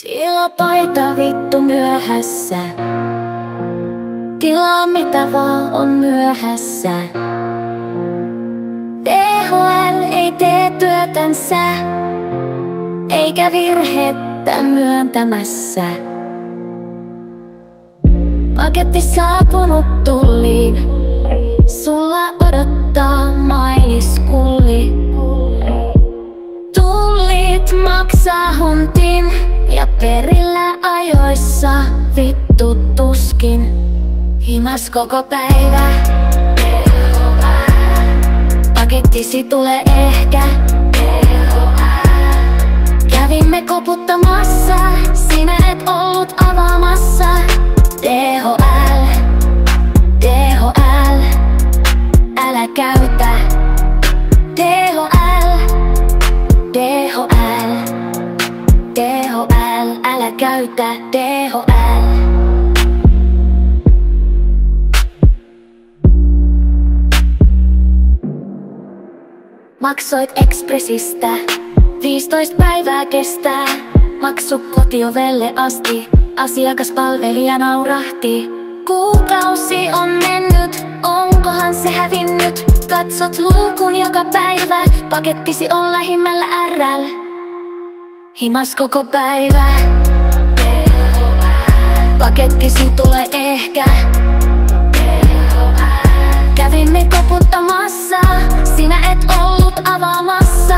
Tilapaita vittu myöhässä. Tilaa mitä vaan on myöhässä. THL ei tee työtänsä, eikä virhettä myöntämässä. Paketti saapunut tulliin, sulla odottaa maiskulli. Tullit maksaa huntin ja perillä ajoissa vittu tuskin. Himas koko päivä, pakettisi tulee ehkä. Kävimme koputtamassa, sinä et ollut avaamassa. THL, THL, älä käytä. THL, THL, THL, älä käytä. THL. Maksoit Expressistä, 15 päivää kestää. Maksu kotiovelle asti, asiakaspalvelija naurahti. Kuukausi on mennyt, onkohan se hävinnyt? Katsot luukun joka päivä, pakettisi on lähimmällä RL. Himas koko päivä, pakettisi tulee ehkä. Kävimme koputtamassa, sinä et ollut avaamassa.